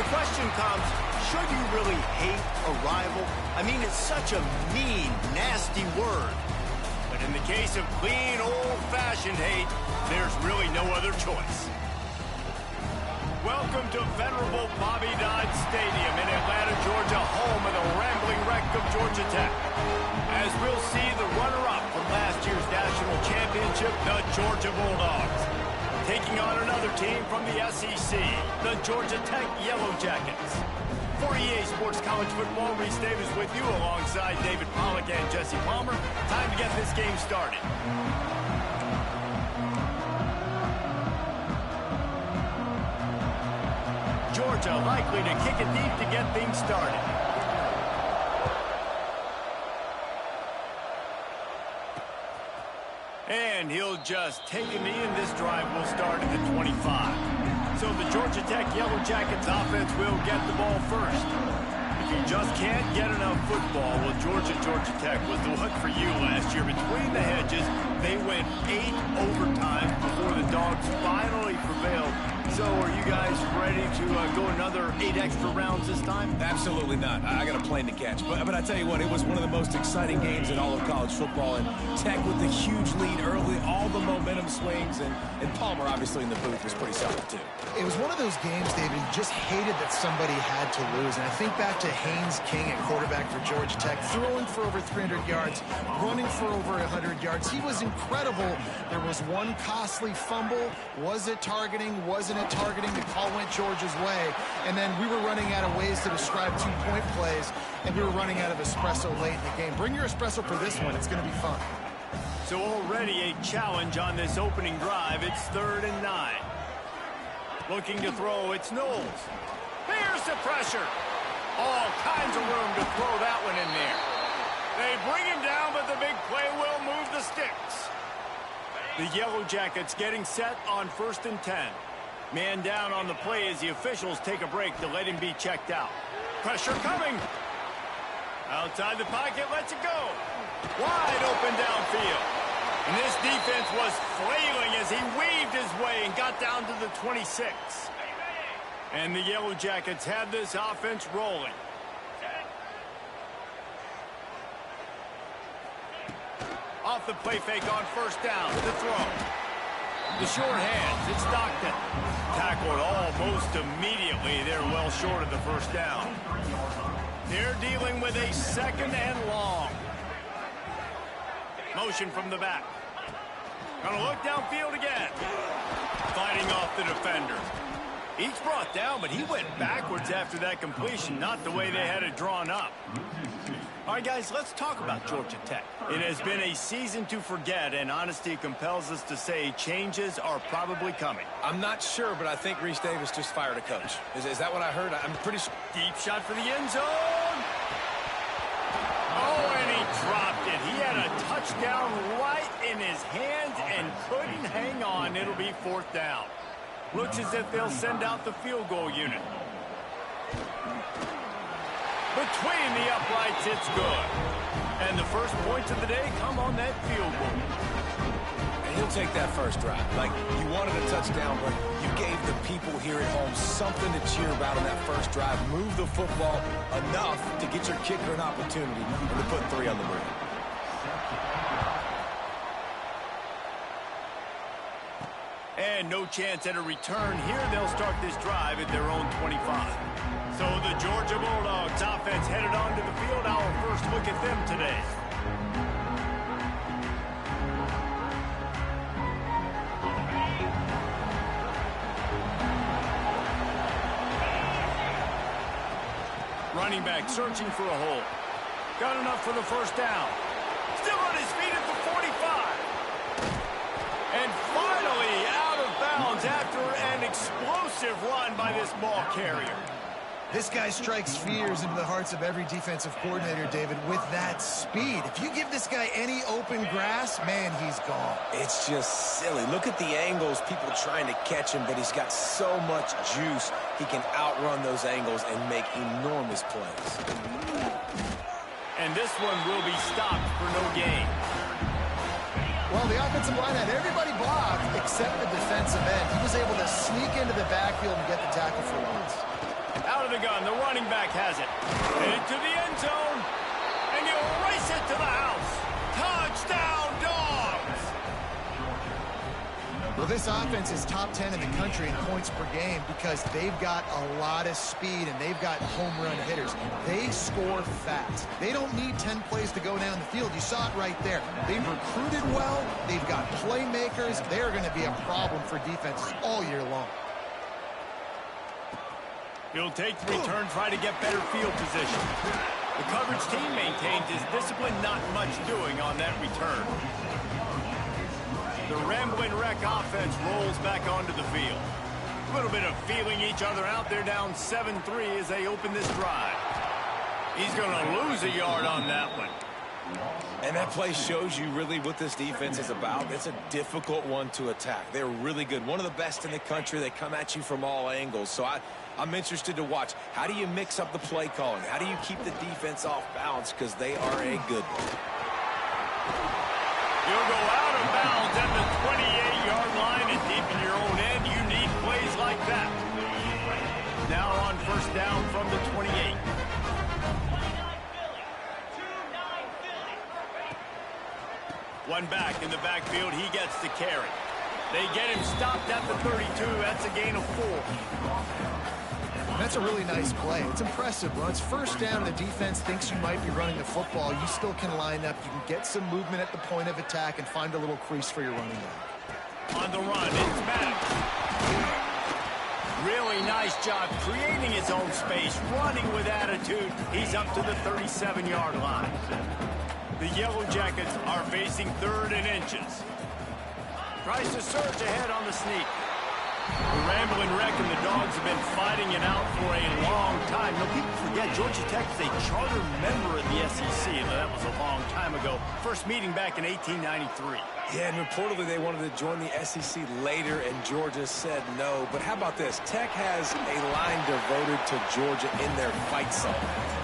the question comes, should you really hate a rival? I mean, it's such a mean, nasty word. But in the case of clean, old-fashioned hate, there's really no other choice. Welcome to venerable Bobby Dodd Stadium in Atlanta, Georgia, home of the rambling wreck of Georgia Tech. As we'll see the runner-up from last year's national championship, the Georgia Bulldogs, taking on another team from the SEC, the Georgia Tech Yellow Jackets. For EA Sports College Football, Reese Davis with you alongside David Pollack and Jesse Palmer. Time to get this game started. Georgia likely to kick it deep to get things started. And he'll just take a knee, and this drive will start at the 25. So the Georgia Tech Yellow Jackets offense will get the ball first. If you just can't get enough football, well, Georgia Tech was the one for you last year. Between the hedges, they went 8 overtimes before the Dogs finally prevailed. So are you guys ready to go another 8 extra rounds this time? Absolutely not. I got a plane to catch. But I tell you what, it was one of the most exciting games in all of college football. And Tech with the huge lead early, all the momentum swings, and Palmer obviously in the booth was pretty solid too. It was one of those games, David, you just hated that somebody had to lose. And I think back to Haynes King at quarterback for Georgia Tech, throwing for over 300 yards, running for over 100 yards. He was incredible. There was one costly fumble. Was it targeting? Wasn't it targeting? The call went Georgia's way. And then we were running out of ways to describe two-point plays, and we were running out of espresso late in the game. Bring your espresso for this one. It's going to be fun. So already a challenge on this opening drive. It's 3rd and 9. Looking to throw, it's Knowles. Here's the pressure. All kinds of room to throw that one in there. They bring him down, but the big play will move the sticks. The Yellow Jackets getting set on 1st and 10. Man down on the play as the officials take a break to let him be checked out. Pressure coming. Outside the pocket, lets it go. Wide open downfield. And this defense was flailing as he weaved his way and got down to the 26. And the Yellow Jackets have this offense rolling. Off the play fake on 1st down. The throw. The short hands. It's Stockton. Tackled almost immediately. They're well short of the 1st down. They're dealing with a 2nd and long. Motion from the back. Gonna look downfield again. Fighting off the defender. Each brought down, but he went backwards after that completion, not the way they had it drawn up. All right, guys, let's talk about Georgia Tech. It has been a season to forget, and honesty compels us to say changes are probably coming. I'm not sure, but I think Reese Davis just fired a coach. Is that what I heard? I'm pretty sure. Deep shot for the end zone. Oh, and he dropped it. He had a touchdown right in his hands and couldn't hang on. It'll be 4th down. Looks as if they'll send out the field goal unit. Between the uprights, it's good. And the first points of the day come on that field goal. And he'll take that first drive. Like, you wanted a touchdown, but you gave the people here at home something to cheer about on that first drive. Move the football enough to get your kicker an opportunity and to put 3 on the board. And no chance at a return here. They'll start this drive at their own 25. So the Georgia Bulldogs offense headed onto the field. Our first look at them today. Running back searching for a hole. Got enough for the 1st down. Still on his feet at the 45. And finally out of bounds after an explosive run by this ball carrier. This guy strikes fears into the hearts of every defensive coordinator, David, with that speed. If you give this guy any open grass, man, he's gone. It's just silly. Look at the angles, people trying to catch him, but he's got so much juice. He can outrun those angles and make enormous plays. And this one will be stopped for no gain. Well, the offensive line had everybody blocked except the defensive end. He was able to sneak into the backfield and get the tackle for once. Out of the gun, the running back has it. Into the end zone. And he'll race it to the house. Touchdown, Dogs! Well, this offense is top 10 in the country in points per game because they've got a lot of speed and they've got home run hitters. They score fast. They don't need 10 plays to go down the field. You saw it right there. They've recruited well. They've got playmakers. They're going to be a problem for defenses all year long. He'll take the return, try to get better field position. The coverage team maintains his discipline, not much doing on that return. The Ramblin' Wreck offense rolls back onto the field. A little bit of feeling each other out. They're down 7-3 as they open this drive. He's going to lose a yard on that one. And that play shows you really what this defense is about. It's a difficult one to attack. They're really good. One of the best in the country. They come at you from all angles. So I'm interested to watch. How do you mix up the play calling? How do you keep the defense off balance? Because they are a good one. You'll go out of bounds at the 28-yard line, and deep in your own end, you need plays like that. Now on first down from the 28. One back in the backfield, he gets the carry. They get him stopped at the 32. That's a gain of 4. That's a really nice play. It's impressive. When it's first down, the defense thinks you might be running the football. You still can line up. You can get some movement at the point of attack and find a little crease for your running back. On the run, it's Maddox. Really nice job creating his own space, running with attitude. He's up to the 37-yard line. The Yellow Jackets are facing 3rd and inches. Tries to surge ahead on the sneak. The Ramblin' Wreck and the Dogs have been fighting it out for a long time. Now, people forget Georgia Tech is a charter member of the SEC. Now, that was a long time ago. First meeting back in 1893. Yeah, and reportedly they wanted to join the SEC later, and Georgia said no. But how about this? Tech has a line devoted to Georgia in their fight song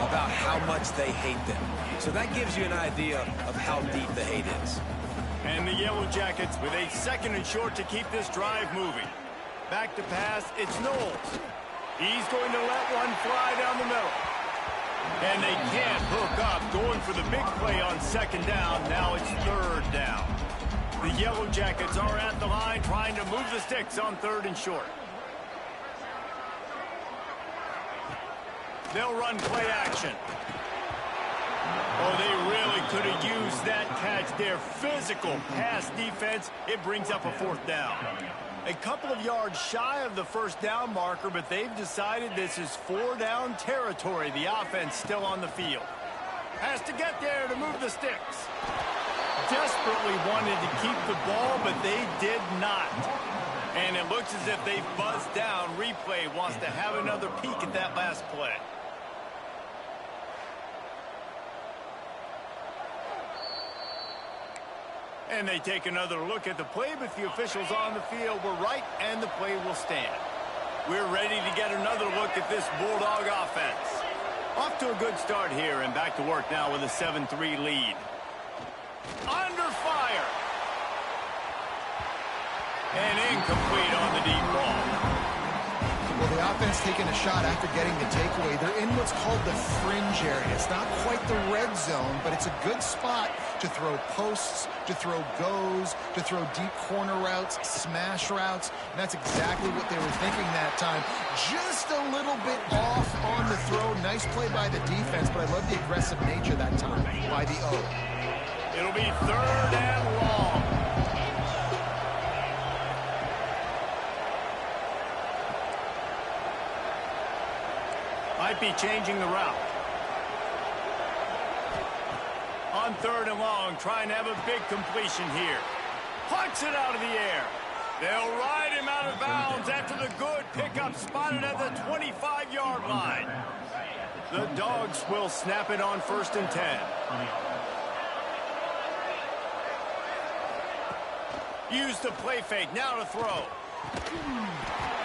about how much they hate them. So that gives you an idea of how deep the hate is. And the Yellow Jackets with a 2nd and short to keep this drive moving. Back to pass, it's Knowles. He's going to let one fly down the middle. And they can't hook up, going for the big play on 2nd down. Now it's 3rd down. The Yellow Jackets are at the line trying to move the sticks on 3rd and short. They'll run play action. Oh, they really could have used that catch there. Physical pass defense. It brings up a 4th down. A couple of yards shy of the 1st down marker, but they've decided this is 4-down territory. The offense still on the field. Has to get there to move the sticks. Desperately wanted to keep the ball, but they did not. And it looks as if they've buzzed down. Replay wants to have another peek at that last play. And they take another look at the play, but the officials on the field were right, and the play will stand. We're ready to get another look at this Bulldog offense. Off to a good start here, and back to work now with a 7-3 lead. Under fire. And incomplete on the deep ball. Well, the offense taking a shot after getting the takeaway. They're in what's called the fringe area. It's not quite the red zone, but it's a good spot to throw posts, to throw goes, to throw deep corner routes, smash routes. And that's exactly what they were thinking that time. Just a little bit off on the throw. Nice play by the defense, but I love the aggressive nature that time by the O. It'll be 3rd and long. Might be changing the route. On 3rd and long, trying to have a big completion here. Punts it out of the air. They'll ride him out of bounds after the good pickup spotted at the 25-yard line. The Dogs will snap it on 1st and 10. Use the play fake, now to throw.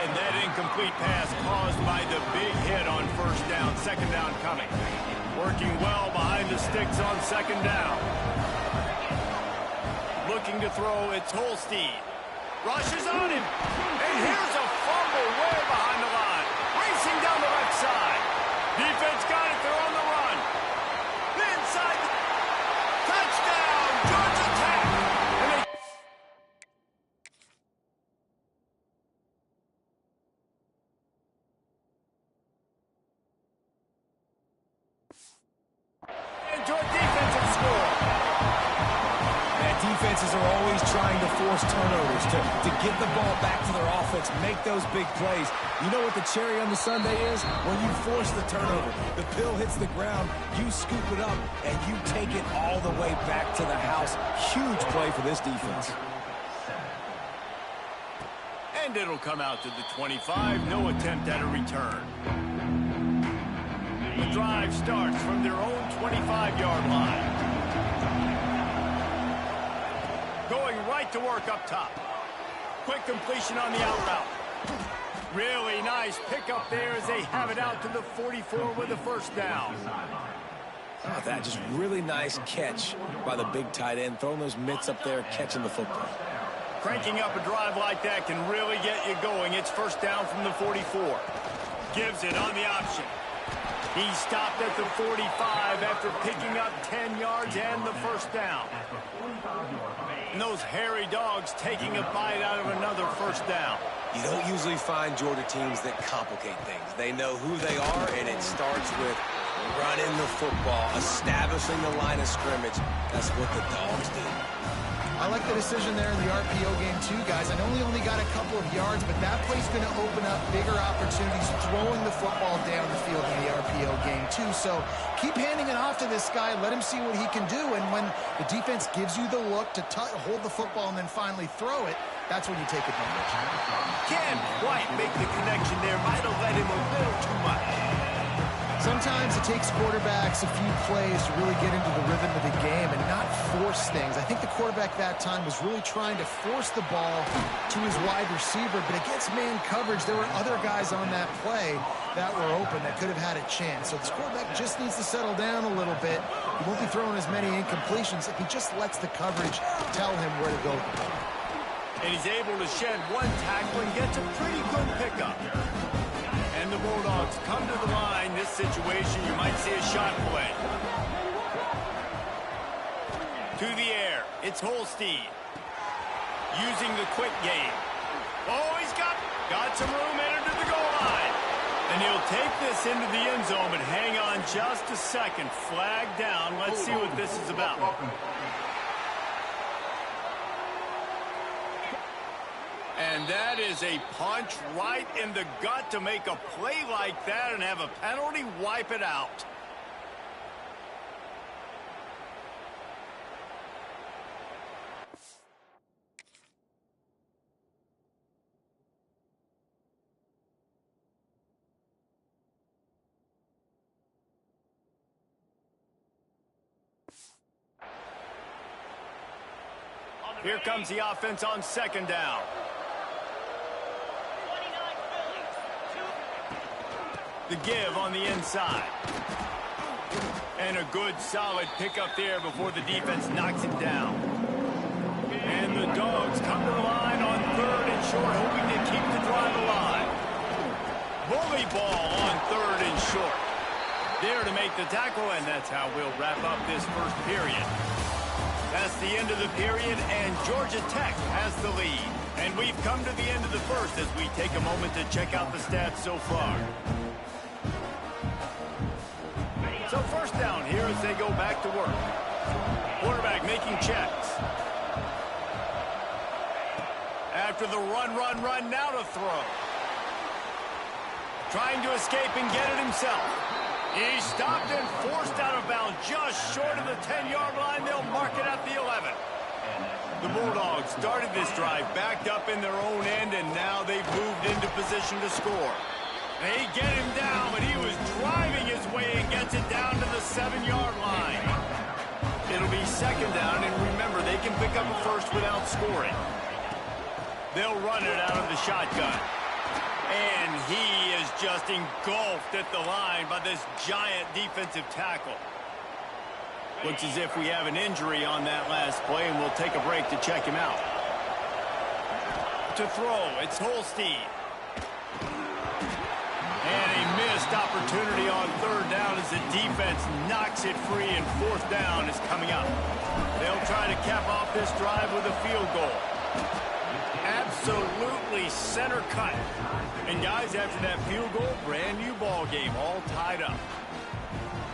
And that incomplete pass caused by the big hit on 1st down, 2nd down coming. Working well behind the sticks on 2nd down. Looking to throw, it's Holstein. Rushes on him. And here's a fumble way behind the line. Racing down the left side. defenses are always trying to force turnovers to get the ball back to their offense, make those big plays. You know what the cherry on the sundae is? When you force the turnover, the pill hits the ground, you scoop it up, and you take it all the way back to the house. Huge play for this defense. And it'll come out to the 25. No attempt at a return. The drive starts from their own 25-yard line. Going right to work up top. Quick completion on the out route. Really nice pickup there as they have it out to the 44 with a first down. Oh, that just really nice catch by the big tight end, throwing those mitts up there, catching the football. Cranking up a drive like that can really get you going. It's first down from the 44. Gives it on the option. He stopped at the 45 after picking up 10 yards and the first down. And those hairy dogs taking a bite out of another first down. You don't usually find Georgia teams that complicate things. They know who they are, and it starts with running the football, establishing the line of scrimmage. That's what the dogs do. I like the decision there in the RPO game too, guys. I know he only got a couple of yards, but that play's going to open up bigger opportunities throwing the football down the field in the RPO game too. So keep handing it off to this guy. Let him see what he can do. And when the defense gives you the look to hold the football and then finally throw it, that's when you take advantage. Can't quite make the connection there. Might have let him a little too much. Sometimes it takes quarterbacks a few plays to really get into the rhythm of the game and not force things. I think the quarterback that time was really trying to force the ball to his wide receiver, but against man coverage, there were other guys on that play that were open that could have had a chance. So this quarterback just needs to settle down a little bit. He won't be throwing as many incompletions if he just lets the coverage tell him where to go. And he's able to shed one tackle and gets a pretty good pickup. And the Bulldogs come to the line. This situation, you might see a shot play. To the air, it's Holstein. Using the quick game. Oh, he's got some room entered to the goal line. And he'll take this into the end zone, but hang on just a second. Flag down. Let's see what this is about. And that is a punch right in the gut to make a play like that and have a penalty wipe it out. Here comes the offense on second down. The give on the inside. And a good solid pickup there before the defense knocks it down. And the Dogs come to the line on third and short, hoping to keep the drive alive. Bully ball on third and short. There to make the tackle, and that's how we'll wrap up this first period. That's the end of the period, and Georgia Tech has the lead. And we've come to the end of the first as we take a moment to check out the stats so far. So first down here as they go back to work. Quarterback making checks. After the run, now to throw. Trying to escape and get it himself. He's stopped and forced out of bounds just short of the 10-yard line. They'll mark it at the 11. The Bulldogs started this drive backed up in their own end, and now they've moved into position to score. They get him down, but he was driving his way and gets it down to the 7-yard line. It'll be second down, and remember, they can pick up a first without scoring. They'll run it out of the shotgun. And he is just engulfed at the line by this giant defensive tackle. Looks as if we have an injury on that last play, and we'll take a break to check him out. To throw, it's Holstein. And a missed opportunity on third down as the defense knocks it free, and fourth down is coming up. They'll try to cap off this drive with a field goal. Absolutely center cut. And guys, after that field goal, brand new ball game, all tied up.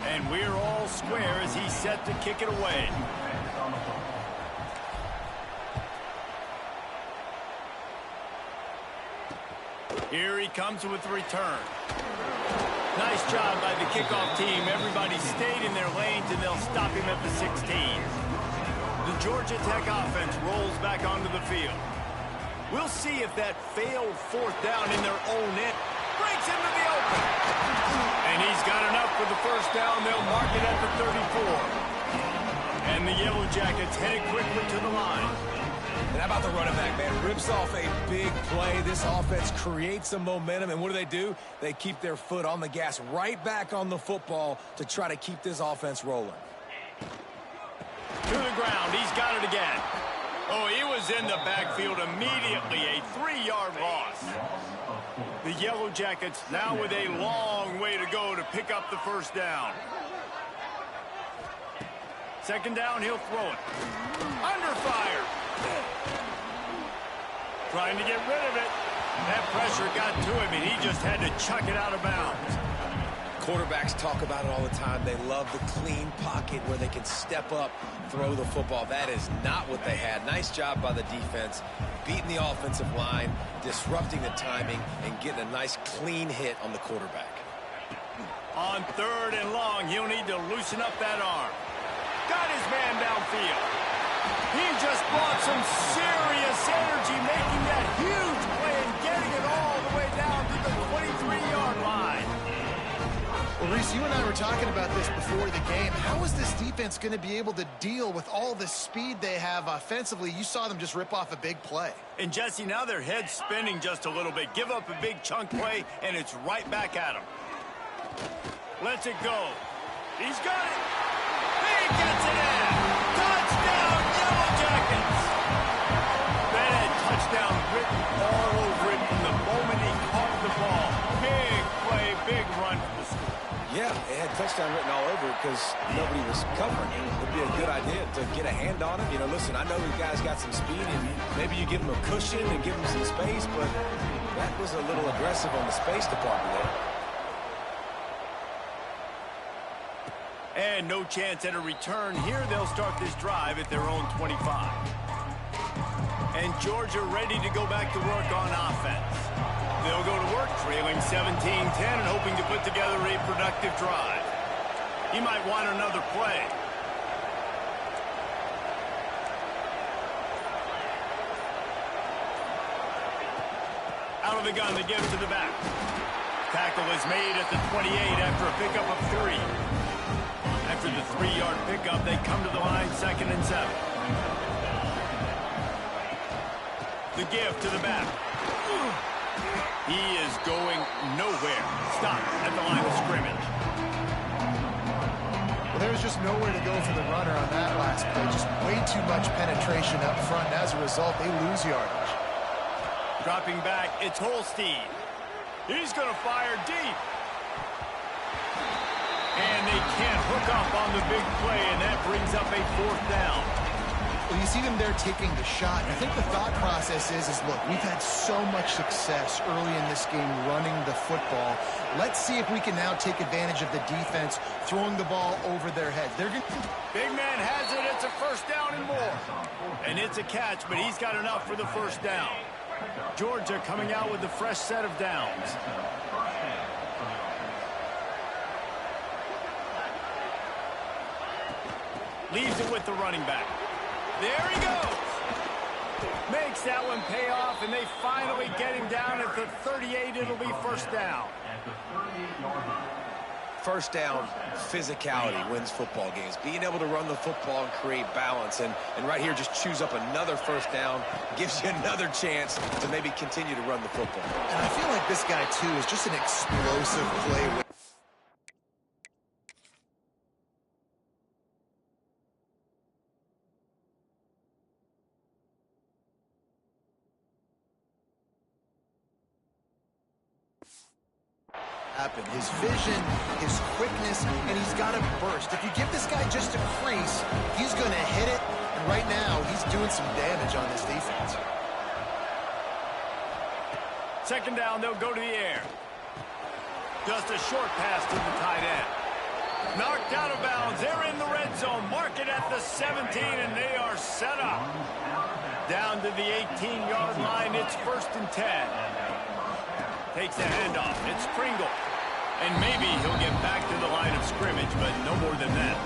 And we're all square as he's set to kick it away. Here he comes with the return. Nice job by the kickoff team. Everybody stayed in their lanes, and they'll stop him at the 16. The Georgia Tech offense rolls back onto the field. We'll see if that failed fourth down in their own end breaks into the open. And he's got enough for the first down. They'll mark it at the 34. And the Yellow Jackets headed quickly to the line. And how about the running back, man? Rips off a big play. This offense creates some momentum. And what do? They keep their foot on the gas right back on the football to try to keep this offense rolling. To the ground. He's got it again. Oh, he was in the backfield immediately. A 3-yard loss. The Yellow Jackets now with a long way to go to pick up the first down. Second down, he'll throw it. Under fire. Trying to get rid of it. That pressure got to him, and he just had to chuck it out of bounds. Quarterbacks talk about it all the time. They love the clean pocket where they can step up, throw the football. That is not what they had. Nice job by the defense, beating the offensive line, disrupting the timing, and getting a nice clean hit on the quarterback. On third and long, he'll need to loosen up that arm. Got his man downfield. He just brought some serious energy, making that huge play and getting it all the way down to the 23-yard line. Well, Reese, you and I were talking about this before the game. How is this defense going to be able to deal with all the speed they have offensively? You saw them just rip off a big play. And, Jesse, now their head's spinning just a little bit. Give up a big chunk play, and it's right back at him. Lets it go. He's got it. He gets it in. Touchdown, Yellow Jackets. That had touchdown written all over it from the moment he caught the ball. Big play, big run for the score. Yeah, it had touchdown written all over it because nobody was covering it. It'd be a good idea to get a hand on him. You know, listen, I know the guy's got some speed, and maybe you give him a cushion and give him some space, but that was a little aggressive on the space department there. And no chance at a return here. They'll start this drive at their own 25. And Georgia ready to go back to work on offense. They'll go to work trailing 17-10 and hoping to put together a productive drive. He might want another play. Out of the gun, the give to the back. Tackle is made at the 28 after a pickup of 3. After the 3-yard pickup, they come to the line, 2nd and 7. The give to the back. He is going nowhere. Stop at the line of scrimmage. Well, there was just nowhere to go for the runner on that last play. Just way too much penetration up front. And as a result, they lose yardage. Dropping back, it's Holstein. He's going to fire deep. And they can't hook up on the big play, and that brings up a 4th down. Well, you see them there taking the shot. I think the thought process is look, we've had so much success early in this game running the football. Let's see if we can now take advantage of the defense throwing the ball over their head. Big man has it. It's a 1st down and more. And it's a catch, but he's got enough for the 1st down. Georgia coming out with a fresh set of downs. Leaves it with the running back. There he goes. Makes that one pay off, and they finally get him down at the 38. It'll be 1st down. 1st down, physicality wins football games. Being able to run the football and create balance. And right here, just choose up another 1st down. Gives you another chance to maybe continue to run the football. And I feel like this guy, too, is just an explosive play. His vision, his quickness, and he's got a burst. If you give this guy just a crease, he's going to hit it, and right now he's doing some damage on this defense. 2nd down, they'll go to the air. Just a short pass to the tight end. Knocked out of bounds. They're in the red zone. Mark it at the 17, and they are set up. Down to the 18-yard line. It's 1st and 10. Takes the handoff. It's Pringle. And maybe he'll get back to the line of scrimmage, but no more than that.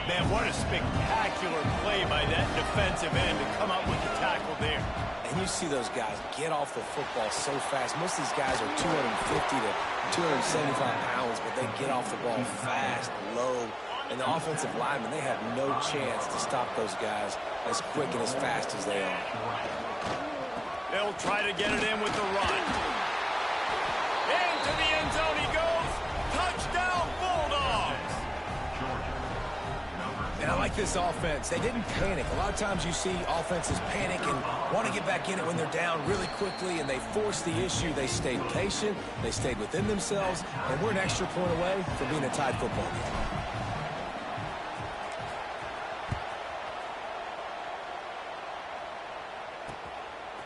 Man, what a spectacular play by that defensive end to come up with the tackle there. And you see those guys get off the football so fast. Most of these guys are 250 to 275 pounds, but they get off the ball fast, low. And the offensive linemen, they have no chance to stop those guys as quick and as fast as they are. They'll try to get it in with the run. Into the end zone he goes. Touchdown, Bulldogs. And I like this offense. They didn't panic. A lot of times you see offenses panic and want to get back in it when they're down really quickly, and they force the issue. They stayed patient. They stayed within themselves, and we're an extra point away from being a tied football game.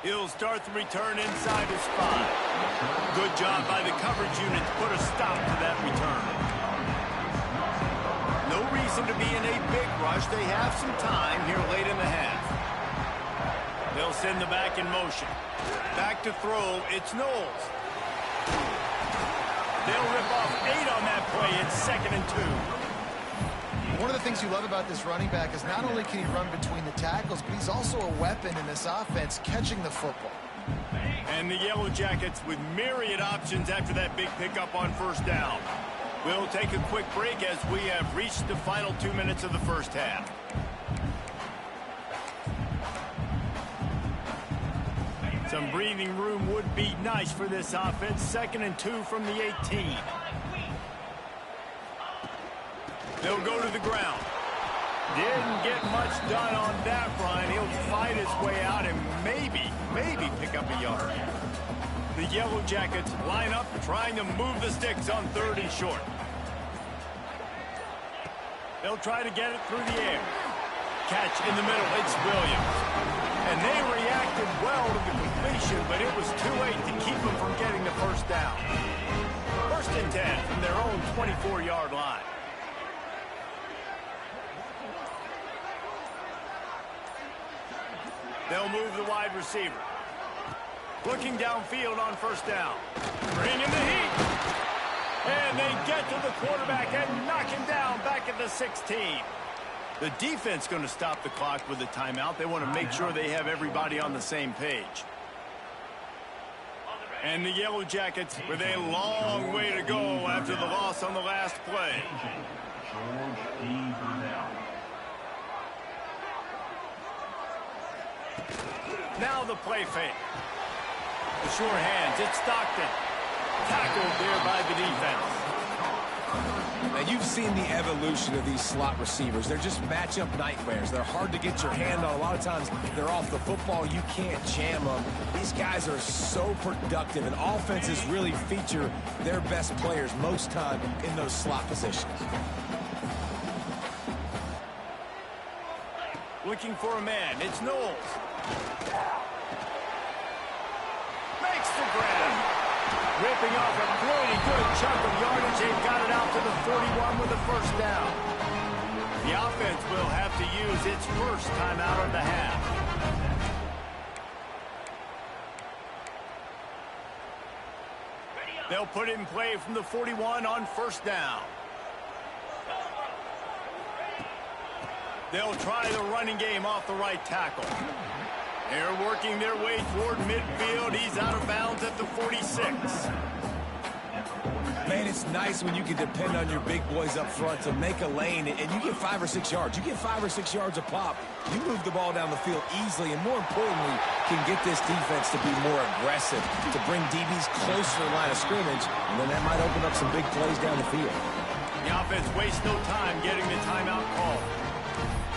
He'll start the return inside his 5. Good job by the coverage unit to put a stop to that return. No reason to be in a big rush. They have some time here late in the half. They'll send the back in motion. Back to throw. It's Knowles. They'll rip off 8 on that play. It's 2nd and 2. One of the things you love about this running back is not only can he run between the tackles, but he's also a weapon in this offense, catching the football. And the Yellow Jackets with myriad options after that big pickup on first down. We'll take a quick break as we have reached the final 2 minutes of the first half. Some breathing room would be nice for this offense. 2nd and 2 from the 18. They'll go to the ground. Didn't get much done on that run. He'll fight his way out and maybe pick up a yard. The Yellow Jackets line up trying to move the sticks on 3rd and short. They'll try to get it through the air. Catch in the middle. It's Williams. And they reacted well to the completion, but it was too late to keep them from getting the first down. 1st and 10 from their own 24-yard line. They'll move the wide receiver. Looking downfield on first down. Bringing the heat. And they get to the quarterback and knock him down back at the 16. The defense going to stop the clock with a timeout. They want to make sure they have everybody on the same page. And the Yellow Jackets with a long way to go after the loss on the last play. Now the play fake. The sure hands. It's Stockton. Tackled there by the defense. Now, you've seen the evolution of these slot receivers. They're just matchup nightmares. They're hard to get your hand on. A lot of times, they're off the football. You can't jam them. These guys are so productive, and offenses really feature their best players most time in those slot positions. Looking for a man. It's Knowles. Makes the grab. Ripping off a pretty good chunk of yardage. They've got it out to the 41 with the first down. The offense will have to use its first timeout of the half. They'll put it in play from the 41 on first down. They'll try the running game off the right tackle. They're working their way toward midfield. He's out of bounds at the 46. Man, it's nice when you can depend on your big boys up front to make a lane, and you get 5 or 6 yards. You get 5 or 6 yards a pop. You move the ball down the field easily, and more importantly, can get this defense to be more aggressive, to bring DBs closer to the line of scrimmage, and then that might open up some big plays down the field. The offense wastes no time getting the timeout call.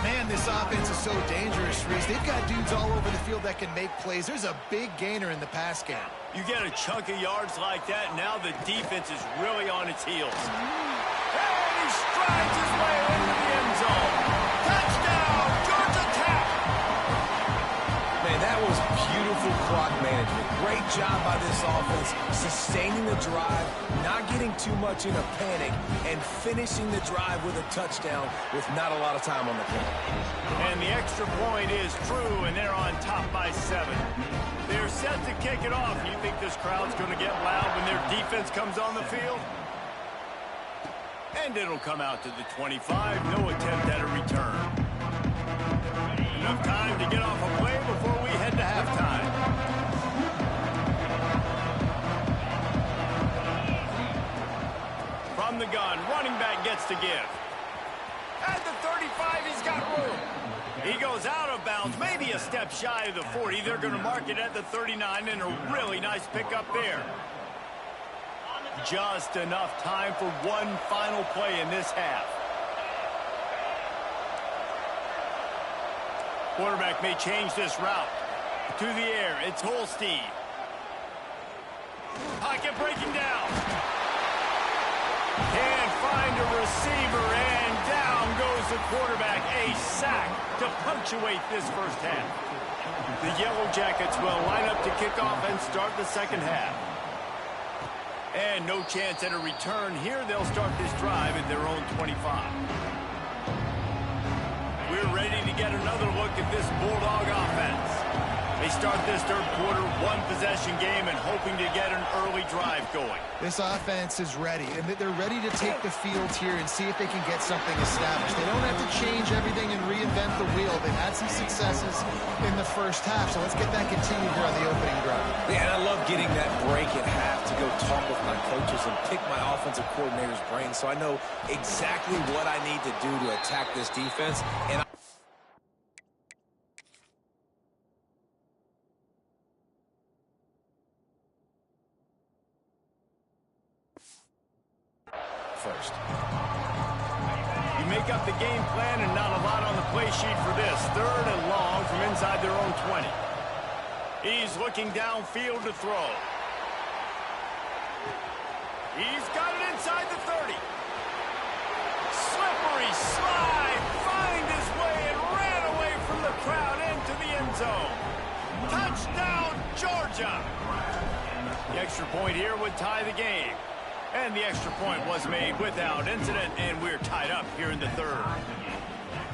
Man, this offense is so dangerous, Reese. They've got dudes all over the field that can make plays. There's a big gainer in the pass game. You get a chunk of yards like that, now the defense is really on its heels. And he strides his way into the end zone. Touchdown, Georgia Tech! Man, that was beautiful mental clock management. Great job by this offense, sustaining the drive, not getting too much in a panic, and finishing the drive with a touchdown with not a lot of time on the clock. And the extra point is true, and they're on top by 7. They're set to kick it off. You think this crowd's going to get loud when their defense comes on the field? And it'll come out to the 25. No attempt at a return. Enough time to get off a play before we head to halftime. From the gun, running back gets to give. At the 35, he's got room. He goes out of bounds, maybe a step shy of the 40. They're going to mark it at the 39, and a really nice pickup there. Just enough time for one final play in this half. Quarterback may change this route. To the air, it's Holstein. Pocket breaking down. Can't find a receiver, and down goes the quarterback. A sack to punctuate this first half. The Yellow Jackets will line up to kick off and start the second half. And no chance at a return here. They'll start this drive at their own 25. We're ready to get another look at this Bulldog offense. They start this third quarter, one-possession game, and hoping to get an early drive going. This offense is ready, and they're ready to take the field here and see if they can get something established. They don't have to change everything and reinvent the wheel. They've had some successes in the first half, so let's get that continued here on the opening drive. Yeah, and I love getting that break at half to go talk with my coaches and pick my offensive coordinator's brain so I know exactly what I need to do to attack this defense. And first. You make up the game plan and not a lot on the play sheet for this. Third and long from inside their own 20. He's looking downfield to throw. He's got it inside the 30. Slippery slide, find his way and ran away from the crowd into the end zone. Touchdown, Georgia! The extra point here would tie the game. And the extra point was made without incident, and we're tied up here in the third.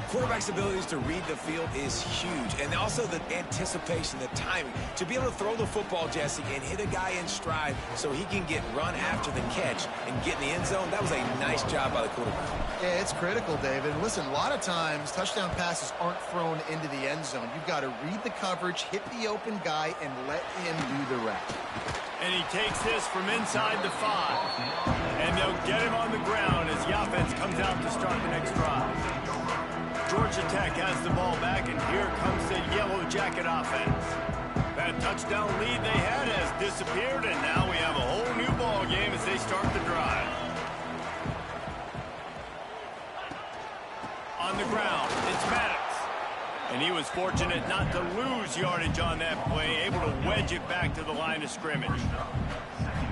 Quarterback's abilities to read the field is huge, and also the anticipation, the timing. To be able to throw the football, Jesse, and hit a guy in stride so he can get run after the catch and get in the end zone, that was a nice job by the quarterback. Yeah, it's critical, David. And listen, a lot of times touchdown passes aren't thrown into the end zone. You've got to read the coverage, hit the open guy, and let him do the rest. And he takes this from inside the 5. And they'll get him on the ground as the offense comes out to start the next drive. Georgia Tech has the ball back, and here comes the Yellow Jacket offense. That touchdown lead they had has disappeared, and now we have a whole new ball game as they start the drive. On the ground, it's Maddox. And he was fortunate not to lose yardage on that play, able to wedge it back to the line of scrimmage.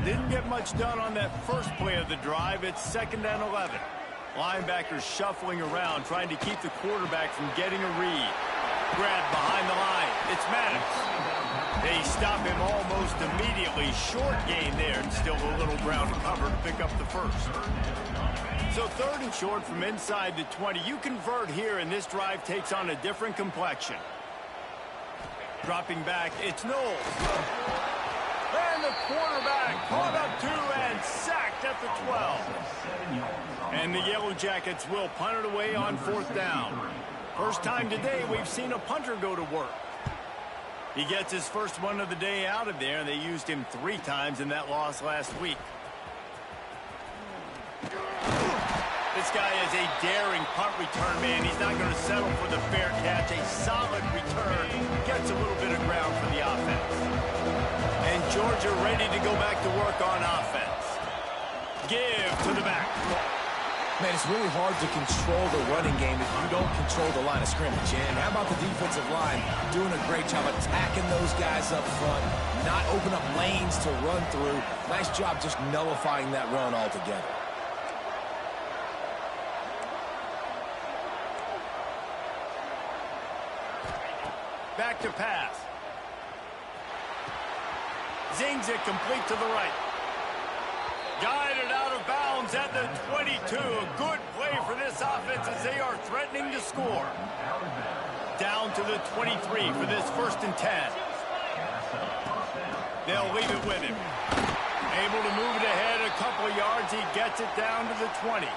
Didn't get much done on that first play of the drive. It's 2nd and 11. Linebackers shuffling around, trying to keep the quarterback from getting a read. Grab behind the line. It's Maddox. They stop him almost immediately. Short gain there, and still a little ground to cover to pick up the first. So 3rd and short from inside the 20. You convert here, and this drive takes on a different complexion. Dropping back, it's Knowles. And the quarterback caught up to and sacked at the 12. And the Yellow Jackets will punt it away on 4th down. First time today we've seen a punter go to work. He gets his first one of the day out of there. They used him 3 times in that loss last week. This guy is a daring punt return man. He's not going to settle for the fair catch. A solid return. Gets a little bit of ground for the offense. And Georgia ready to go back to work on offense. Give to the back. Man, it's really hard to control the running game if you don't control the line of scrimmage. And how about the defensive line doing a great job attacking those guys up front, not open up lanes to run through. Nice job just nullifying that run altogether. Back to pass. Zings it complete to the right. Guided out of bounds at the 22. A good play for this offense as they are threatening to score. Down to the 23 for this 1st and 10. They'll leave it with him. Able to move it ahead a couple of yards. He gets it down to the 20.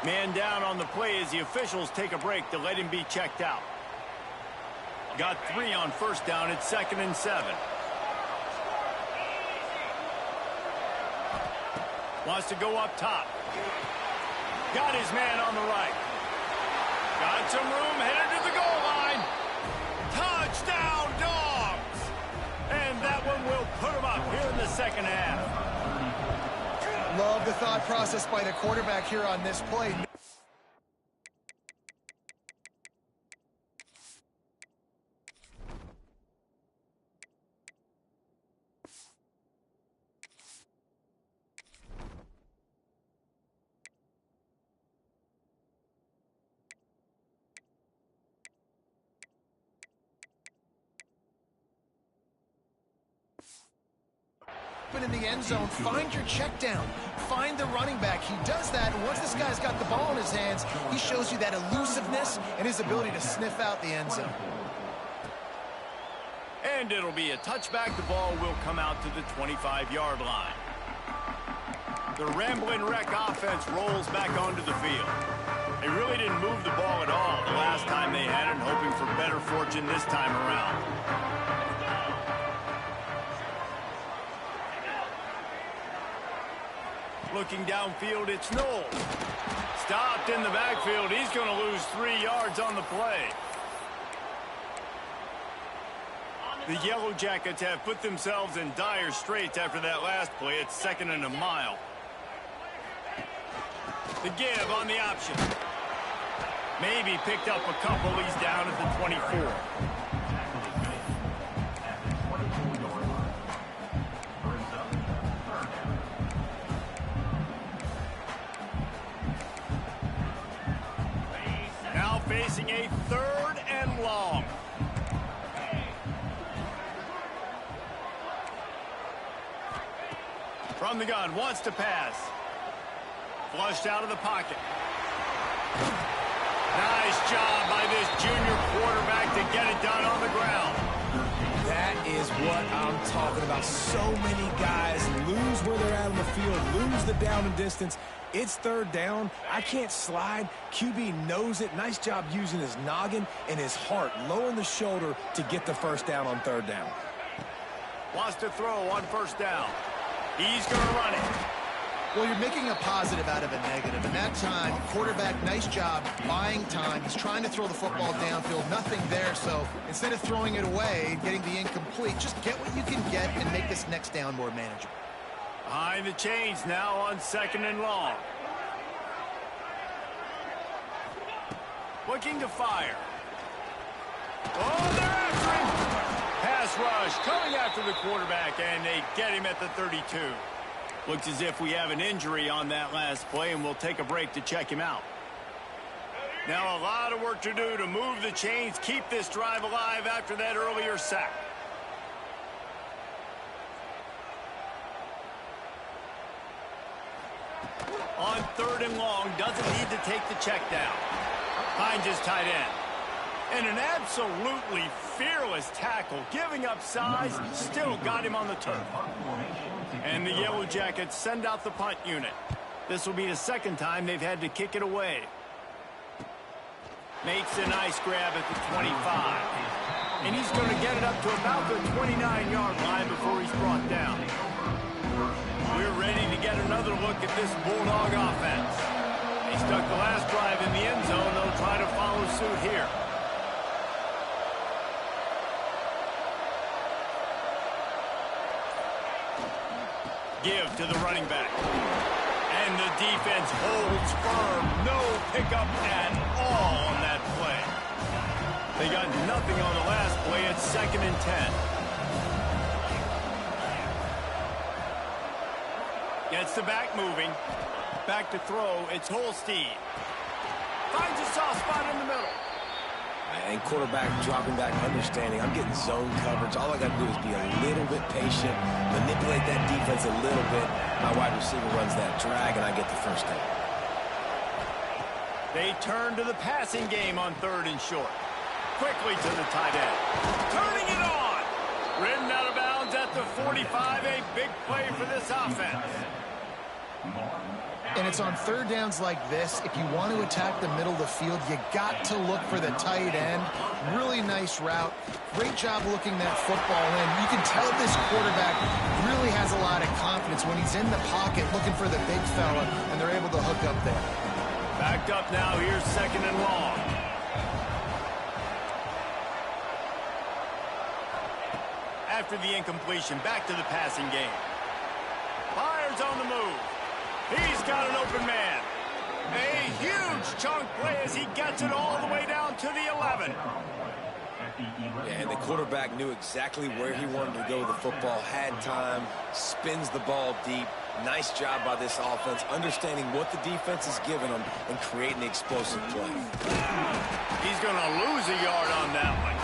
Man down on the play as the officials take a break to let him be checked out. Got 3 on 1st down. It's 2nd and 7. Wants to go up top. Got his man on the right. Got some room, headed to the goal line. Touchdown, Dogs! And that one will put him up here in the 2nd half. Love the thought process by the quarterback here on this play. In the end zone, find your check down, find the running back. He does that, and once this guy's got the ball in his hands, he shows you that elusiveness and his ability to sniff out the end zone. And it'll be a touchback. The ball will come out to the 25-yard line. The Ramblin' Wreck offense rolls back onto the field. They really didn't move the ball at all the last time they had it, hoping for better fortune this time around. Looking downfield, it's Knowles. Stopped in the backfield. He's going to lose 3 yards on the play. The Yellow Jackets have put themselves in dire straits after that last play. It's 2nd and a mile. The give on the option. Maybe picked up a couple. He's down at the 24. Facing a 3rd and long. From the gun, wants to pass. Flushed out of the pocket. Nice job by this junior quarterback to get it done on the ground. That is what I'm talking about. So many guys lose where they're at on the field, lose the down and distance. It's 3rd down. I can't slide. QB knows it. Nice job using his noggin and his heart, lowering the shoulder to get the 1st down on 3rd down. Wants to throw on 1st down. He's going to run it. Well, you're making a positive out of a negative. And that time, quarterback, nice job, buying time. He's trying to throw the football downfield. Nothing there. So instead of throwing it away, getting the incomplete, just get what you can get and make this next down more manageable. Behind the chains now on 2nd and long. Looking to fire. Oh, they're after him. Pass rush coming after the quarterback, and they get him at the 32. Looks as if we have an injury on that last play, and we'll take a break to check him out. Now a lot of work to do to move the chains, keep this drive alive after that earlier sack. On 3rd and long, doesn't need to take the check down. Finds his tight end. And an absolutely fearless tackle, giving up size, still got him on the turf. And the Yellow Jackets send out the punt unit. This will be the 2nd time they've had to kick it away. Makes a nice grab at the 25. And he's going to get it up to about the 29-yard line before he's brought down. We're ready to get another look at this Bulldog offense. They stuck the last drive in the end zone. They'll try to follow suit here. Give to the running back. And the defense holds firm. No pickup at all on that play. They got nothing on the last play. It's 2nd and 10. Gets the back moving. Back to throw. It's Holstein. Finds a soft spot in the middle. And quarterback dropping back, understanding I'm getting zone coverage. All I got to do is be a little bit patient, manipulate that defense a little bit. My wide receiver runs that drag, and I get the first down. They turn to the passing game on 3rd and short. Quickly to the tight end. Turning it on. Ridden out of bounds at the 45. A big play for this offense. And it's on 3rd downs like this. If you want to attack the middle of the field, you got to look for the tight end. Really nice route. Great job looking that football in. You can tell this quarterback really has a lot of confidence when he's in the pocket looking for the big fella, and they're able to hook up there. Backed up now. Here's 2nd and long. After the incompletion, back to the passing game. Fires on the move. He's got an open man. A huge chunk play as he gets it all the way down to the 11. Yeah, and the quarterback knew exactly where he wanted to go. The football had time, spins the ball deep. Nice job by this offense, understanding what the defense is giving them and creating the explosive play. He's going to lose a yard on that one.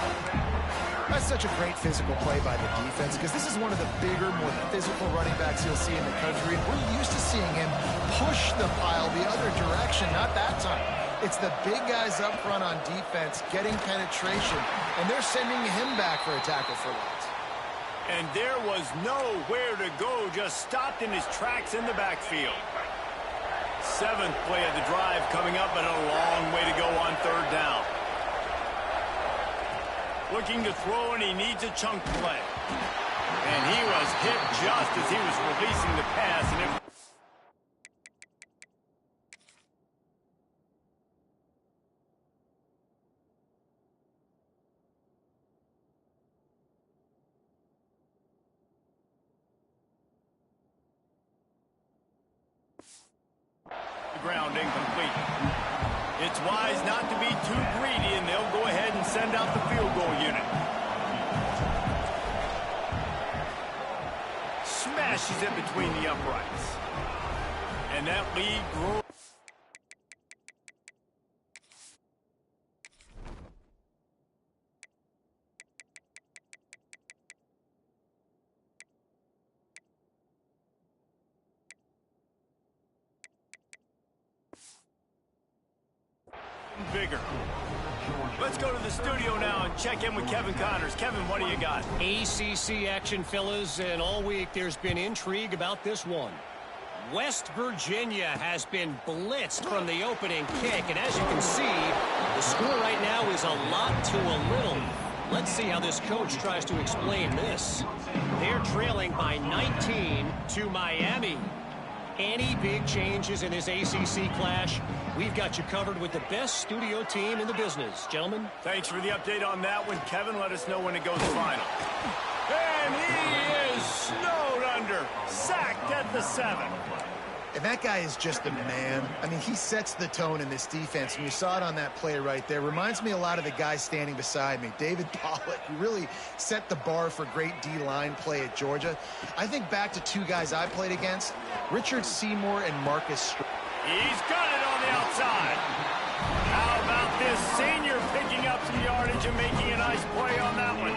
That's such a great physical play by the defense because this is one of the bigger, more physical running backs you'll see in the country. And we're used to seeing him push the pile the other direction. Not that time. It's the big guys up front on defense getting penetration, and they're sending him back for a tackle for loss. And there was nowhere to go, just stopped in his tracks in the backfield. 7th play of the drive coming up, but a long way to go on 3rd down. Looking to throw, and he needs a chunk play. And he was hit just as he was releasing the pass. And it the ground incomplete. It's wise not to be too greedy, and they'll go ahead and send out the field goal unit. Smashes it between the uprights. And that lead grows. Bigger. Let's go to the studio now and check in with Kevin Connors. Kevin, what do you got? ACC action, fellas, and all week there's been intrigue about this one. West Virginia has been blitzed from the opening kick, and as you can see, the score right now is a lot to a little. Let's see how this coach tries to explain this. They're trailing by 19 to Miami. Any big changes in this ACC clash? We've got you covered with the best studio team in the business. Gentlemen. Thanks for the update on that one, Kevin. Let us know when it goes final. And he is snowed under. Sacked at the 7. And that guy is just a man. I mean, he sets the tone in this defense, and you saw it on that play right there. Reminds me a lot of the guy standing beside me, David Pollock, who really set the bar for great D-line play at Georgia. I think back to 2 guys I played against, Richard Seymour and Marcus Str. He's got it on the outside. How about this senior picking up some yardage and making a nice play on that one?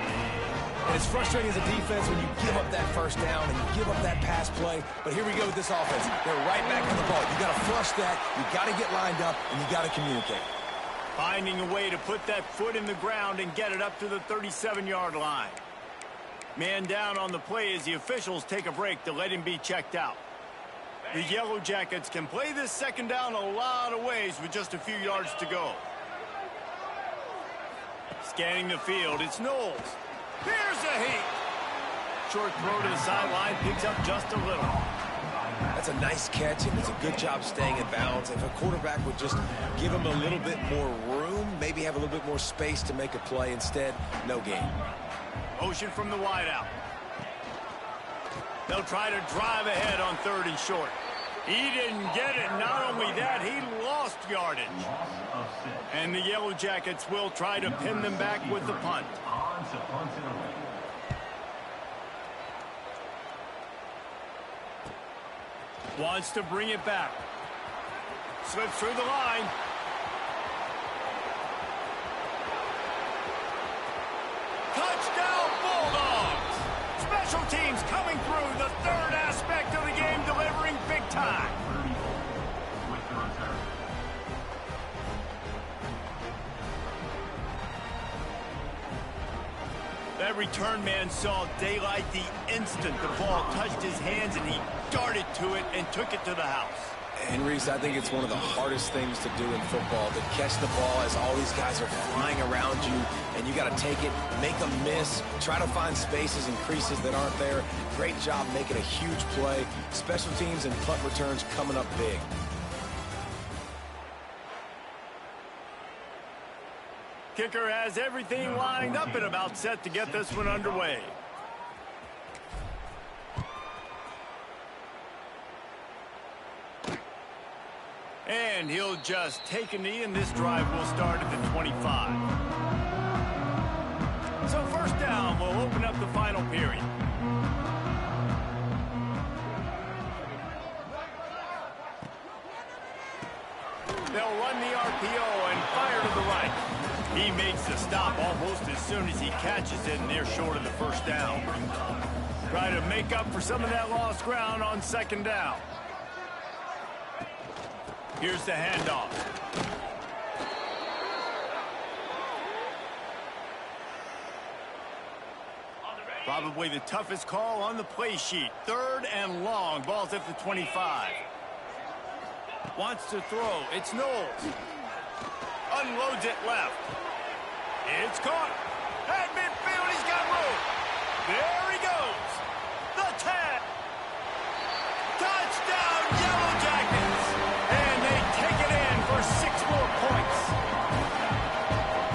And it's frustrating as a defense when you give up that first down and you give up that pass play. But here we go with this offense. They're right back on the ball. You got to flush that. You got to get lined up, and you got to communicate. Finding a way to put that foot in the ground and get it up to the 37-yard line. Man down on the play as the officials take a break to let him be checked out. The Yellow Jackets can play this 2nd down a lot of ways with just a few yards to go. Scanning the field, it's Knowles. Here's a heat. Short throw to the sideline, picks up just a little. That's a nice catch, and it's a good job staying in bounds. If a quarterback would just give him a little bit more room, maybe have a little bit more space to make a play. Instead, no gain. Motion from the wideout. They'll try to drive ahead on 3rd and short. He didn't get it. Not only that, he lost yardage. And the Yellow Jackets will try to pin them back with the punt. Wants to bring it back. Slips through the line. Special teams coming through, the third aspect of the game, delivering big time. That return man saw daylight the instant the ball touched his hands, and he darted to it and took it to the house. And Reese, I think it's one of the hardest things to do in football, to catch the ball as all these guys are flying around you, and you got to take it, make a miss, try to find spaces and creases that aren't there. Great job making a huge play. Special teams and punt returns coming up big. Kicker has everything lined up and about set to get this one underway. And he'll just take a knee, and this drive will start at the 25. So first down will open up the final period. They'll run the RPO and fire to the right. He makes the stop almost as soon as he catches it, and they're short of the first down. Try to make up for some of that lost ground on second down. Here's the handoff. Probably the toughest call on the play sheet. Third and long. Ball's at the 25. Wants to throw. It's Knowles. Unloads it left. It's caught. At midfield, he's got room. There he goes. The 10. Touchdown, Yellow Jackets. And they take it in for 6 more points.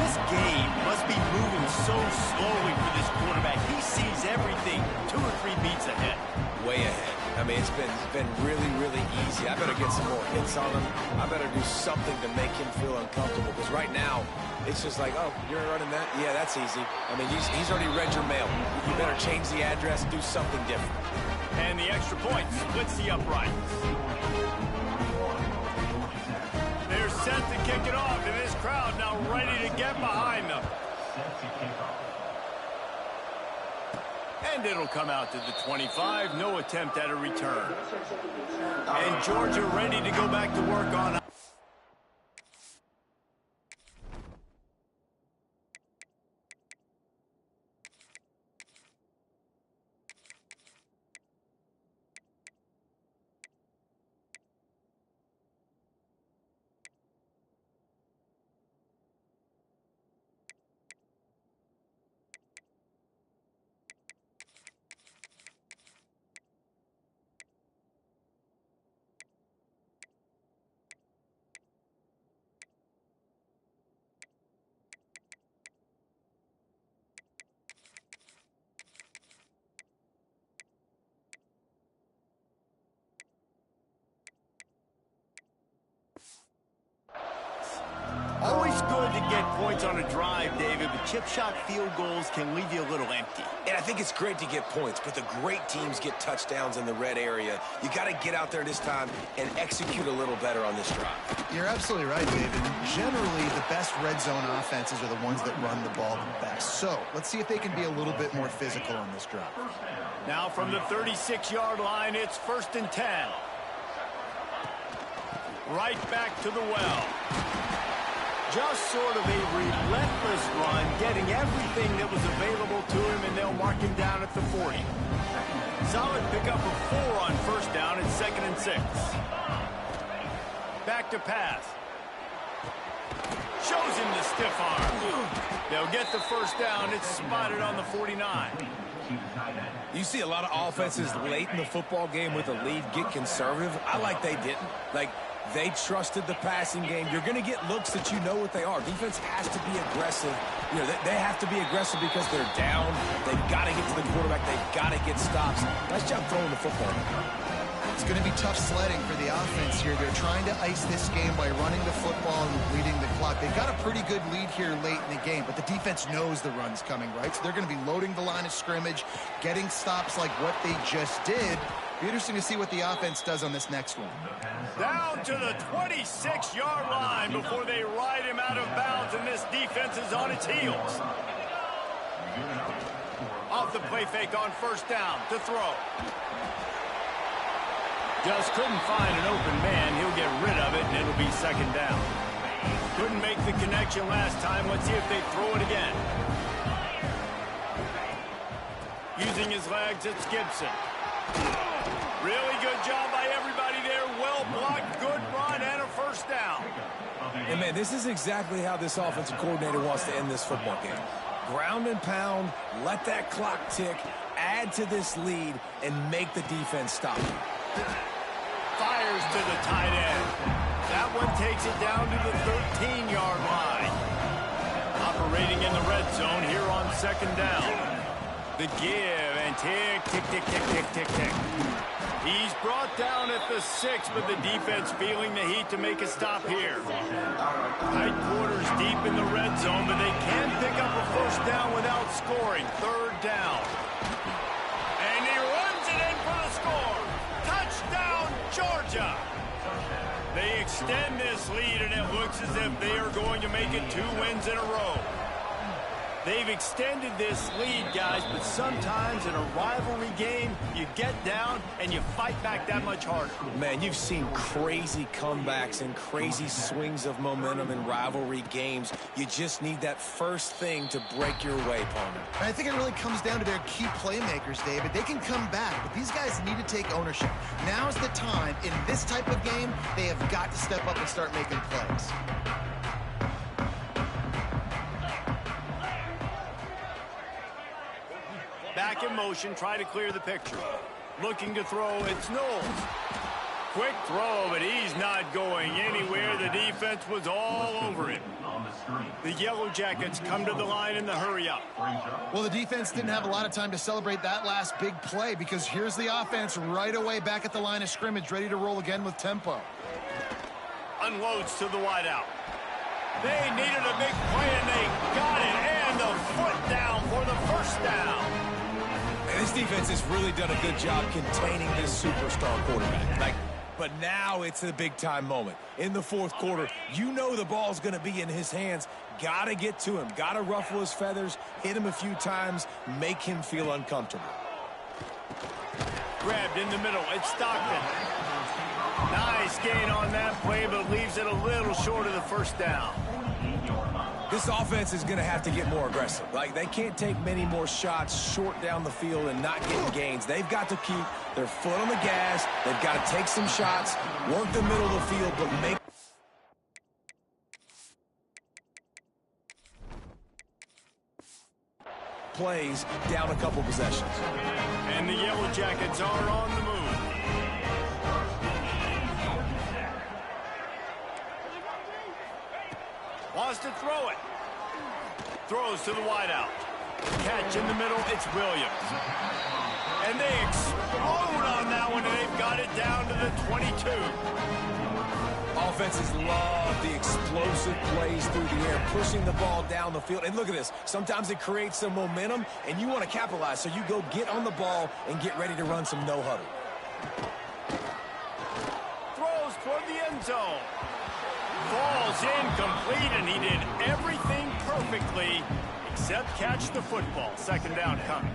This game must be moving so slowly for this quarterback. He sees everything 2 or 3 beats ahead. Way ahead. I mean, it's been really, really easy. I better get some more hits on him. I better do something to make him feel uncomfortable. Because right now, it's just like, oh, you're running that? Yeah, that's easy. I mean, he's already read your mail. You better change the address, do something different. And the extra point splits the uprights. They're set to kick it off, and this crowd now ready to get behind them. And it'll come out to the 25. No attempt at a return. And Georgia ready to go back to work on. Always good to get points on a drive, David, but chip shot field goals can leave you a little empty. And I think it's great to get points, but the great teams get touchdowns in the red area. You got to get out there this time and execute a little better on this drive. You're absolutely right, David. Generally, the best red zone offenses are the ones that run the ball the best. So let's see if they can be a little bit more physical on this drive. Now from the 36-yard line, it's 1st and 10. Right back to the well. Just sort of a relentless run, getting everything that was available to him, and they'll mark him down at the 40. Solid pickup of 4 on first down at 2nd and 6. Back to pass. Shows him the stiff arm. They'll get the first down. It's spotted on the 49. You see a lot of offenses late in the football game with a lead get conservative. I like they didn't. Like, they trusted the passing game. You're going to get looks that you know what they are. Defense has to be aggressive. You know, they have to be aggressive because they're down. They've got to get to the quarterback. They've got to get stops. Nice job throwing the football. It's going to be tough sledding for the offense here. They're trying to ice this game by running the football and bleeding the clock. They've got a pretty good lead here late in the game, but the defense knows the run's coming, right? So they're going to be loading the line of scrimmage, getting stops like what they just did. Be interesting to see what the offense does on this next one. Down to the 26-yard line before they ride him out of bounds, and this defense is on its heels. Off the play fake on first down to throw. Just couldn't find an open man. He'll get rid of it, and it'll be second down. Couldn't make the connection last time. Let's see if they throw it again. Using his legs, it's Gibson. Really good job by everybody there. Well blocked, good run, and a first down. And, man, this is exactly how this offensive coordinator wants to end this football game. Ground and pound, let that clock tick, add to this lead, and make the defense stop. Fires to the tight end. That one takes it down to the 13-yard line. Operating in the red zone here on second down. The give and tick, tick, tick, tick, tick, tick, tick. He's brought down at the 6, but the defense feeling the heat to make a stop here. Tight quarters deep in the red zone, but they can pick up a first down without scoring. Third down. And he runs it in for the score. Touchdown, Georgia. They extend this lead, and it looks as if they are going to make it 2 wins in a row. They've extended this lead, guys, but sometimes in a rivalry game, you get down and you fight back that much harder. Man, you've seen crazy comebacks and crazy swings of momentum in rivalry games. You just need that first thing to break your way, Palmer. I think it really comes down to their key playmakers, David. They can come back, but these guys need to take ownership. Now's the time. In this type of game, they have got to step up and start making plays. Back in motion, try to clear the picture. Looking to throw, it's Knowles. Quick throw, but he's not going anywhere. The defense was all over him. The Yellow Jackets come to the line in the hurry-up. Well, the defense didn't have a lot of time to celebrate that last big play because here's the offense right away back at the line of scrimmage, ready to roll again with tempo. Unloads to the wideout. They needed a big play, and they got it. And the foot down for the first down. And this defense has really done a good job containing this superstar quarterback. But now it's a big-time moment. In the fourth quarter, you know the ball's going to be in his hands. Got to get to him. Got to ruffle his feathers, hit him a few times, make him feel uncomfortable. Grabbed in the middle. It's Stockton. Nice gain on that play, but leaves it a little short of the first down. This offense is going to have to get more aggressive. They can't take many more shots short down the field and not getting gains. They've got to keep their foot on the gas. They've got to take some shots, work the middle of the field, but make plays down a couple possessions. And the Yellow Jackets are on the move. Wants to throw it. Throws to the wideout. Catch in the middle, it's Williams. And they explode on that one, and they've got it down to the 22. Offenses love the explosive plays through the air, pushing the ball down the field. And look at this. Sometimes it creates some momentum, and you want to capitalize. So you go get on the ball and get ready to run some no-huddle. Throws toward the end zone. Falls incomplete, and he did everything perfectly except catch the football. Second down coming.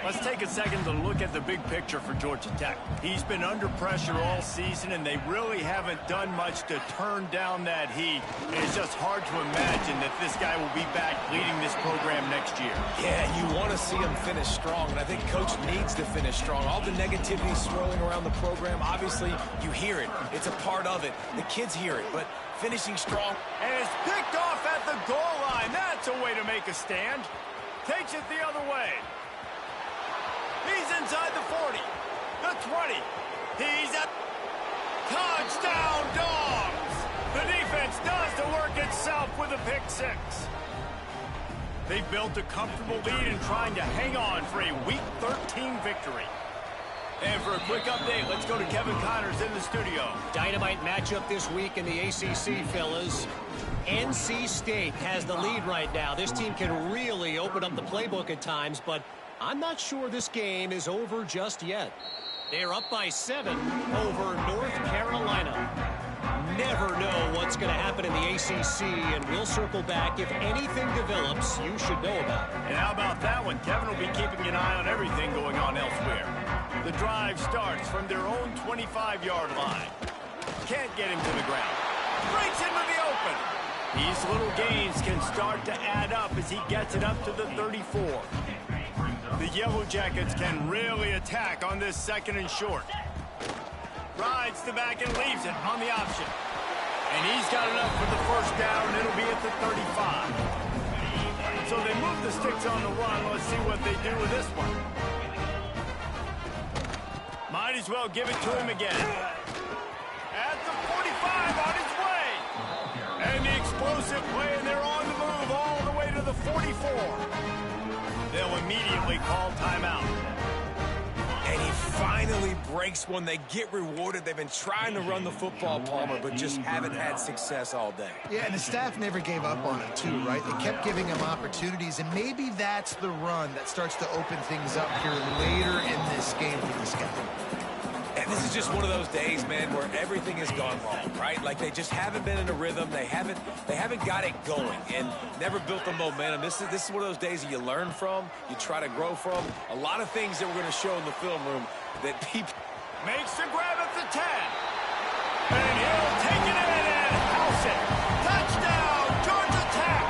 Let's take a second to look at the big picture for Georgia Tech. He's been under pressure all season, and they really haven't done much to turn down that heat. And it's just hard to imagine that this guy will be back leading this program next year. Yeah, you want to see him finish strong, and I think Coach needs to finish strong. All the negativity swirling around the program, obviously, you hear it. It's a part of it. The kids hear it, but finishing strong. And it's picked off at the goal line. That's a way to make a stand. Takes it the other way. He's inside the 40, the 20. He's at touchdown, Dogs. The defense does the work itself with a pick six. They built a comfortable lead and trying to hang on for a Week 13 victory. And for a quick update, let's go to Kevin Connors in the studio. Dynamite matchup this week in the ACC, fellas. NC State has the lead right now. This team can really open up the playbook at times, but I'm not sure this game is over just yet. They're up by 7 over North Carolina. never know what's going to happen in the ACC, and we'll circle back. If anything develops, you should know about it. And how about that one? Kevin will be keeping an eye on everything going on elsewhere. The drive starts from their own 25-yard line. Can't get him to the ground. Breaks into the open. These little gains can start to add up as he gets it up to the 34. The Yellow Jackets can really attack on this 2nd and short. Rides the back and leaves it on the option. And he's got enough for the first down. It'll be at the 35. So they move the sticks on the run. Let's see what they do with this one. Might as well give it to him again. At the 45, on his way. And the explosive play, and they're on the move all the way to the 44. They'll immediately call timeout. And he finally breaks one. They get rewarded. They've been trying to run the football, Palmer, but just haven't had success all day. Yeah, and the staff never gave up on him, too, right? They kept giving him opportunities, and maybe that's the run that starts to open things up here later in this game for this guy. And this is just one of those days, man, where everything has gone wrong, right? Like they just haven't been in a rhythm. They haven't got it going and never built the momentum. This is one of those days that you learn from, you try to grow from. A lot of things that we're going to show in the film room that people... Makes the grab at the 10. And he'll take it in and house it. Touchdown, Georgia Tech.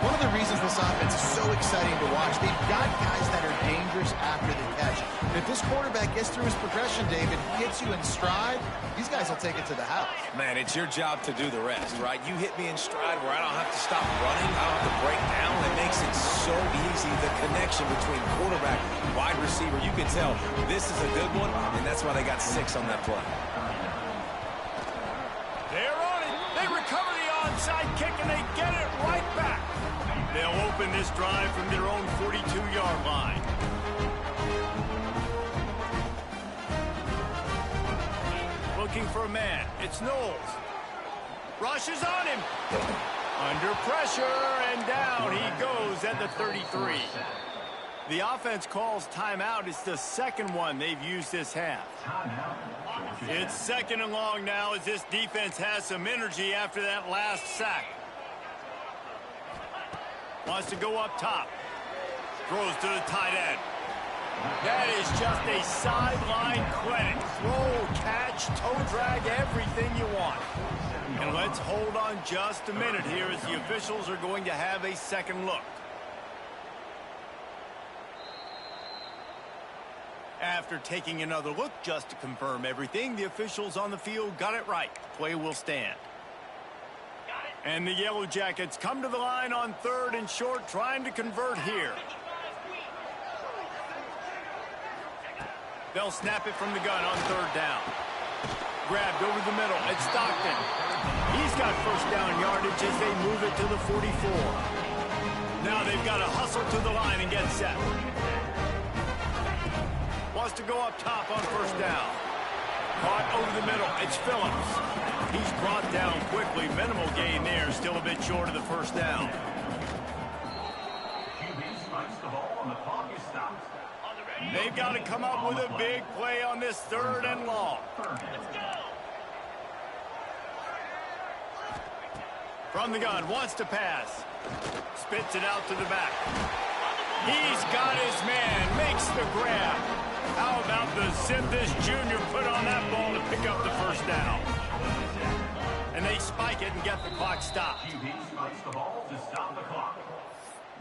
One of the reasons this offense is so exciting to watch, they've got guys that are dangerous after the catch. And if this quarterback gets through his progression, David, gets you in stride, these guys will take it to the house. Man, it's your job to do the rest, right? You hit me in stride where I don't have to stop running. I don't have to break down. It makes it so easy, the connection between quarterback and wide receiver. You can tell this is a good one, and that's why they got 6 on that play. They're on it. They recover the onside kick, and they get it right back. They'll open this drive from their own 42-yard line. Looking for a man. It's Knowles. Rushes on him. Under pressure, and down he goes at the 33. The offense calls timeout. It's the second one they've used this half. It's 2nd and long now as this defense has some energy after that last sack. Wants to go up top. Throws to the tight end. That is just a sideline clinic. Throw, catch, toe drag, everything you want. And let's hold on just a minute here as the officials are going to have a second look. After taking another look just to confirm everything, the officials on the field got it right. Play will stand. And the Yellow Jackets come to the line on 3rd and short, trying to convert here. They'll snap it from the gun on 3rd down. Grabbed over the middle. It's Stockton. He's got first down yardage as they move it to the 44. Now they've got to hustle to the line and get set. Wants to go up top on 1st down. Caught over the middle. It's Phillips. He's brought down quickly. Minimal gain there. Still a bit short of the first down. They've got to come up with a big play on this 3rd and long. From the gun, wants to pass. Spits it out to the back. He's got his man, makes the grab. How about the zip this junior put on that ball to pick up the first down? And they spike it and get the clock stopped. QB spikes the ball to stop the clock.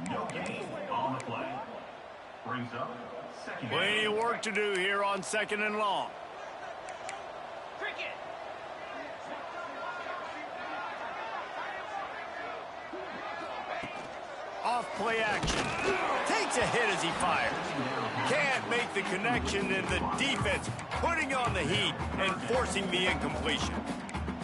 No gain on the play. Brings up second. Plenty of work to do here on 2nd and long. Off play action. Takes a hit as he fires. Can't make the connection, and the defense putting on the heat and forcing the incompletion.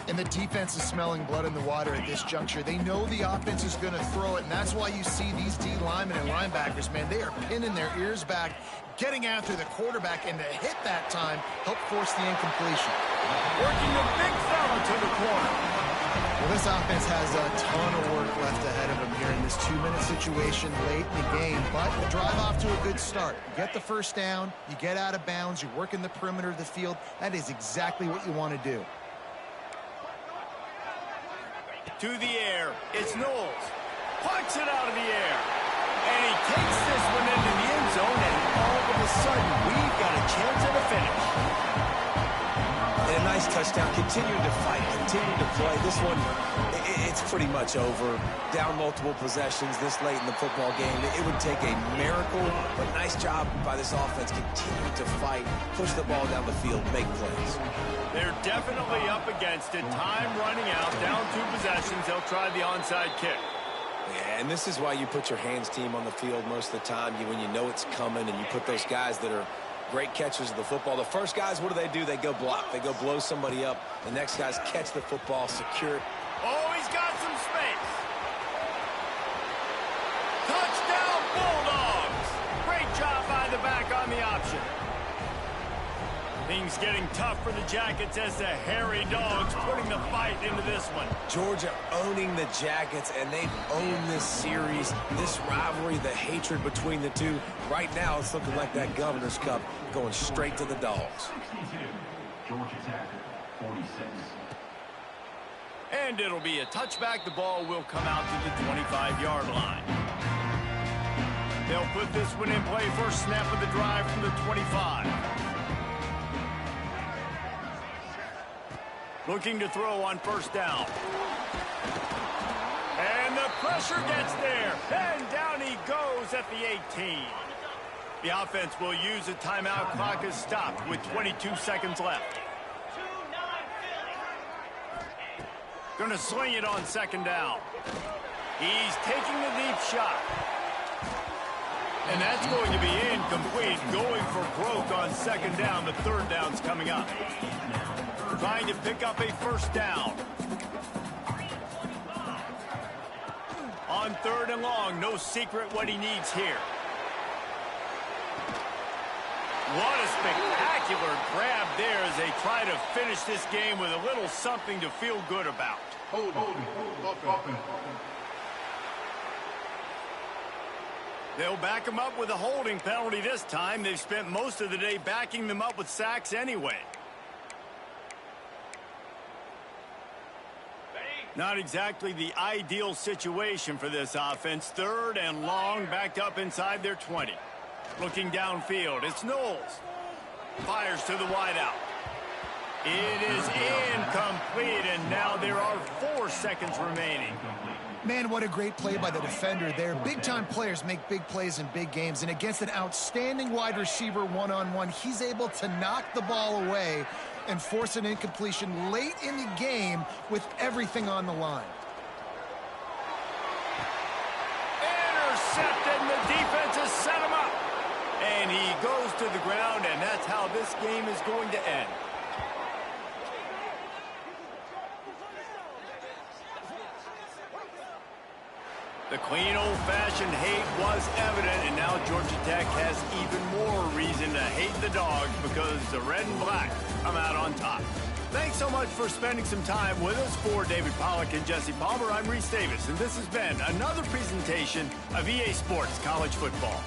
And the defense is smelling blood in the water at this juncture. They know the offense is going to throw it, and that's why you see these D linemen and linebackers, man, they are pinning their ears back, getting after the quarterback, and to hit that time, help force the incompletion. Working the big fella to the corner. Well, this offense has a ton of work left ahead of them here in this 2-minute situation late in the game, but the drive off to a good start. You get the first down, you get out of bounds, you work in the perimeter of the field. That is exactly what you want to do. To the air. It's Knowles. Pucks it out of the air. And he takes this one into the end zone, and all of a sudden, we've got a chance at a finish. And a nice touchdown. Continuing to fight, continuing to play. This one, it's pretty much over. Down multiple possessions this late in the football game. It would take a miracle, but nice job by this offense. Continuing to fight, push the ball down the field, make plays. They're definitely up against it. Time running out. Down 2 possessions. They'll try the onside kick. Yeah, and this is why you put your hands team on the field most of the time. When you know it's coming, and you put those guys that are great catchers of the football. The first guys, what do? They go block. They go blow somebody up. The next guys catch the football, secure it. Oh, he's got some space. Touchdown, Bulldogs. Great job by the back on the option. Things getting tough for the Jackets as the hairy dogs putting the fight into this one. Georgia owning the Jackets, and they've owned this series, this rivalry, the hatred between the two. Right now, it's looking like that Governor's Cup going straight to the Dogs. 62. Georgia Tech, 46. And it'll be a touchback. The ball will come out to the 25-yard line. They'll put this one in play. First snap of the drive from the 25. Looking to throw on first down. And the pressure gets there. And down he goes at the 18. The offense will use a timeout. Clock is stopped with 22 seconds left. Going to sling it on second down. He's taking the deep shot. And that's going to be incomplete. Going for broke on second down. The third down's coming up. Trying to pick up a first down. On third and long, no secret what he needs here. What a spectacular grab there as they try to finish this game with a little something to feel good about. They'll back him up with a holding penalty this time. They've spent most of the day backing them up with sacks anyway. Not exactly the ideal situation for this offense. Third and long, backed up inside their 20. Looking downfield, it's Knowles. Fires to the wideout. It is incomplete, and now there are 4 seconds remaining. Man, what a great play by the defender there. Big-time players make big plays in big games, and against an outstanding wide receiver one-on-one, he's able to knock the ball away and force an incompletion late in the game with everything on the line. Intercepted, and the defense has set him up. And he goes to the ground, and that's how this game is going to end. The clean old-fashioned hate was evident, and now Georgia Tech has even more reason to hate the Dogs because the red and black come out on top. Thanks so much for spending some time with us. For David Pollack and Jesse Palmer, I'm Reese Davis, and this has been another presentation of EA Sports College Football.